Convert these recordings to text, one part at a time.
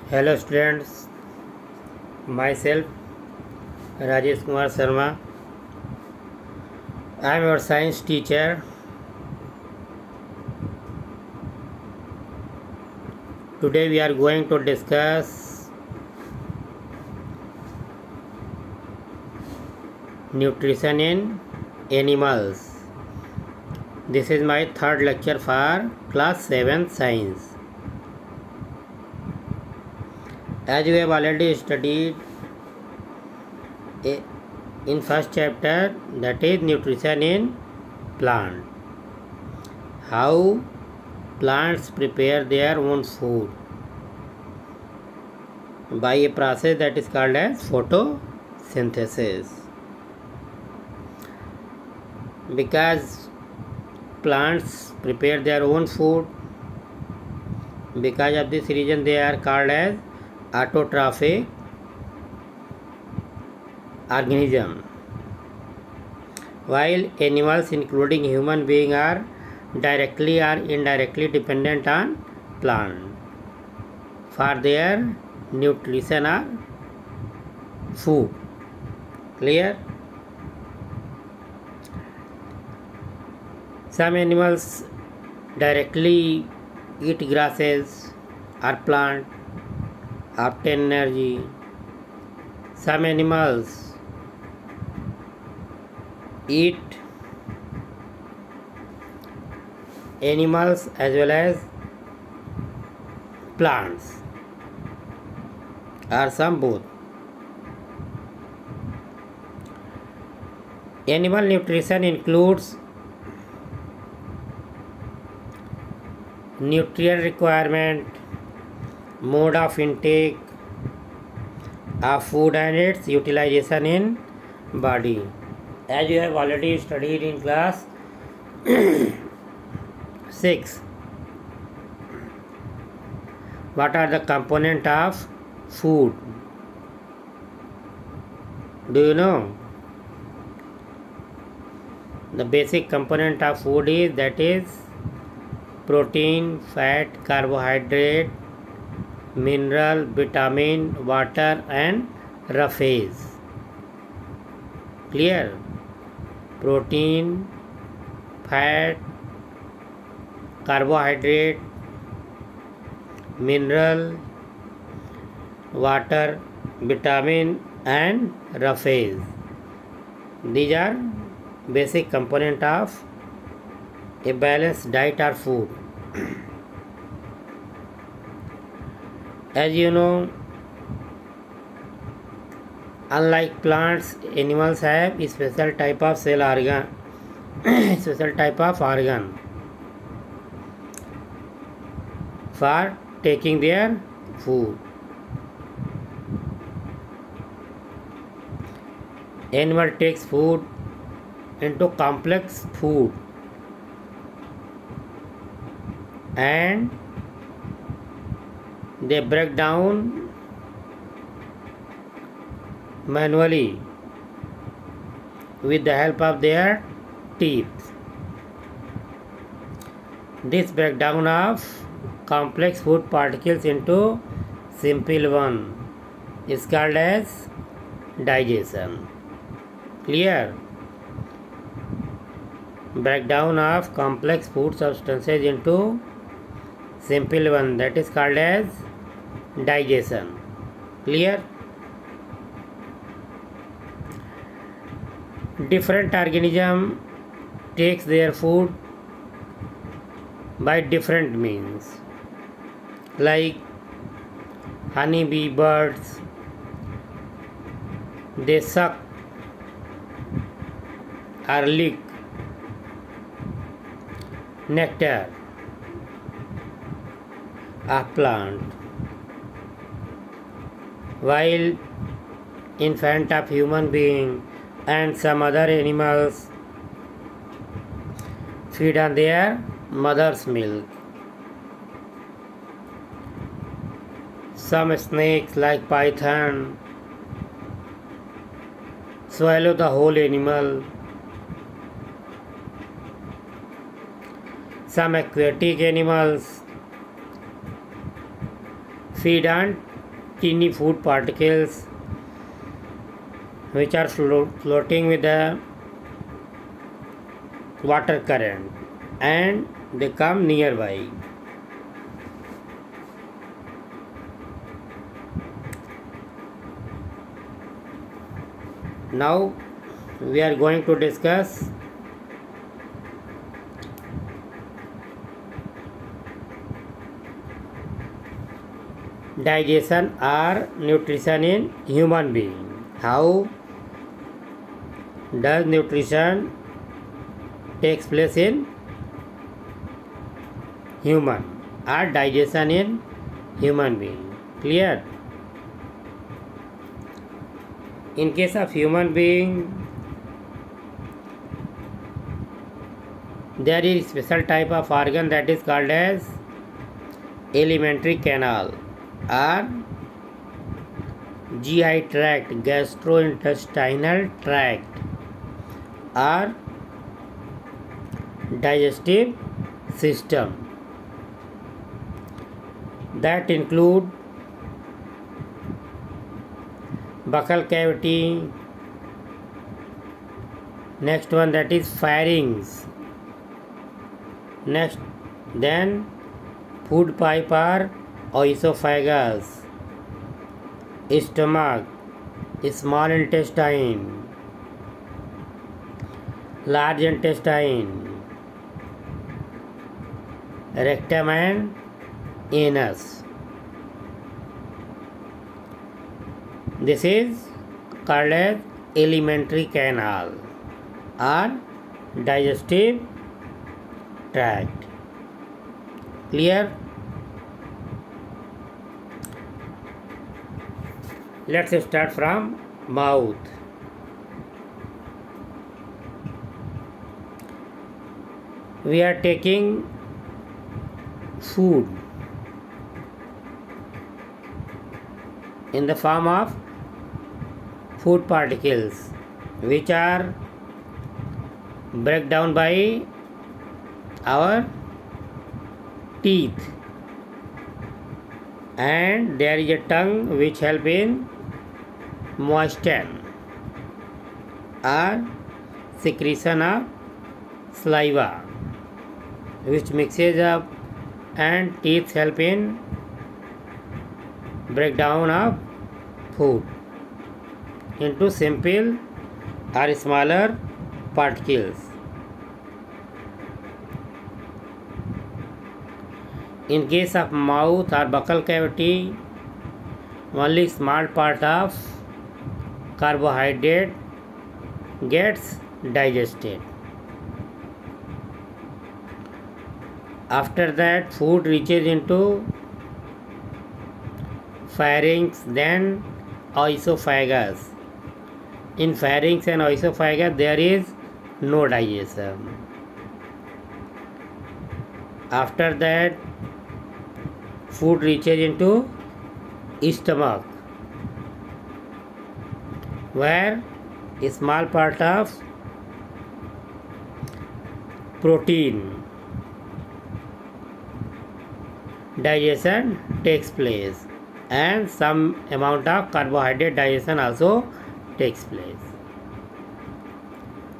Hello students, myself Rajesh Kumar Sharma. I am your science teacher. Today we are going to discuss nutrition in animals. This is my third lecture for class 7 science. As we have already studied in first chapter, that is nutrition in plant, how plants prepare their own food by a process that is called as photosynthesis. Because plants prepare their own food, because of this reason they are called as autotrophic organism, while animals including human beings are directly or indirectly dependent on plant for their nutrition or food. Clear? Some animals directly eat grasses or plant, obtain energy. Some animals eat animals as well as plants, or some both. Animal nutrition includes nutrient requirement, mode of intake of food and its utilization in body. As you have already studied in class 6, what are the components of food? Do you know? The basic component of food is protein, fat, carbohydrate, mineral, vitamin, water and roughage. Clear? Protein, fat, carbohydrate, mineral, water, vitamin and roughage. These are basic component of a balanced diet or food. As you know, unlike plants, animals have a special type of cell organ, special type of organ for taking their food. Animal takes food into complex food and they break down manually with the help of their teeth. This breakdown of complex food particles into simple one is called as digestion. Clear? Breakdown of complex food substances into simple one, that is called as digestion. Clear? Different organism takes their food by different means, like honeybee birds, they suck or lick nectar of plant, while infant of human being and some other animals feed on their mother's milk. Some snakes like python swallow the whole animal. Some aquatic animals feed on teeny food particles which are floating with the water current and they come nearby. Now we are going to discuss digestion or nutrition in human being. How does nutrition takes place in human or digestion in human being? Clear? In case of human being, there is special type of organ that is called as alimentary canal or GI tract, gastrointestinal tract or digestive system that include buccal cavity, next one that is pharynx, next then food pipe or esophagus, stomach, small intestine, large intestine, rectum and anus. This is called as alimentary canal or digestive tract. Clear? Let's start from mouth. We are taking food in the form of food particles which are break down by our teeth, and there is a tongue which help in moisten or secretion of saliva which mixes up, and teeth help in breakdown of food into simple or smaller particles. In case of mouth or buccal cavity, only small part of carbohydrate gets digested. After that, food reaches into pharynx, then esophagus. In pharynx and esophagus, there is no digestion. After that, food reaches into stomach, where a small part of protein digestion takes place, and some amount of carbohydrate digestion also takes place.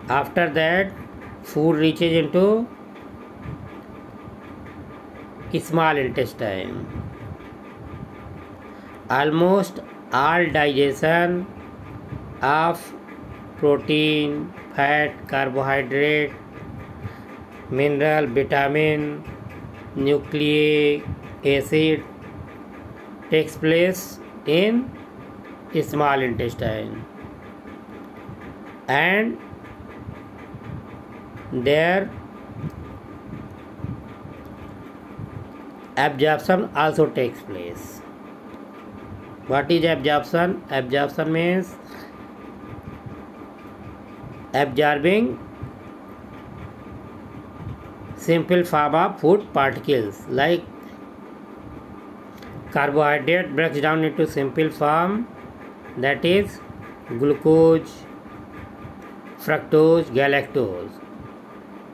After that, food reaches into small intestine. Almost all digestion of protein, fat, carbohydrate, mineral, vitamin, nucleic acid takes place in small intestine, and their absorption also takes place. What is absorption? Absorption means absorbing simple form of food particles, like carbohydrate breaks down into simple form, that is glucose, fructose, galactose,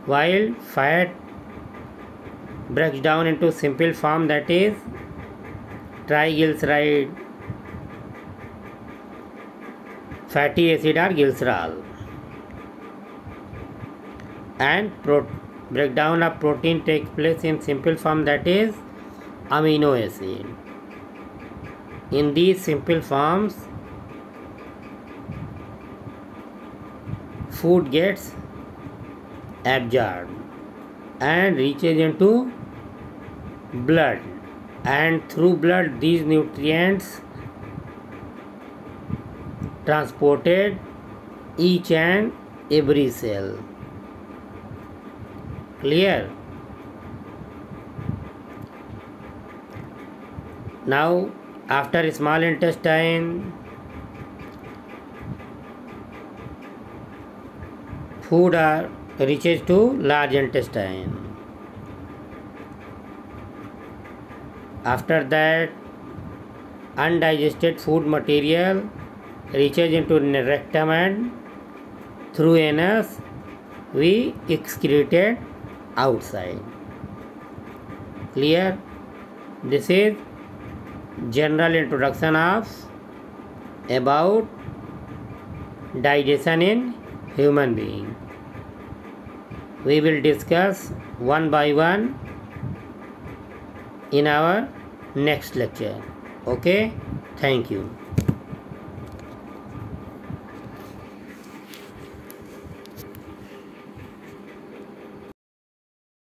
while fat breaks down into simple form, that is triglyceride, fatty acid are glycerol. And breakdown of protein takes place in simple form, that is amino acid. In these simple forms, food gets absorbed and reaches into blood, and through blood these nutrients transported each and every cell. Clear? Now after small intestine, food reaches to large intestine. After that, undigested food material reaches into rectum, and through anus we excreted outside. Clear? This is general introduction of about digestion in human being. We will discuss one by one in our next lecture. Okay, thank you.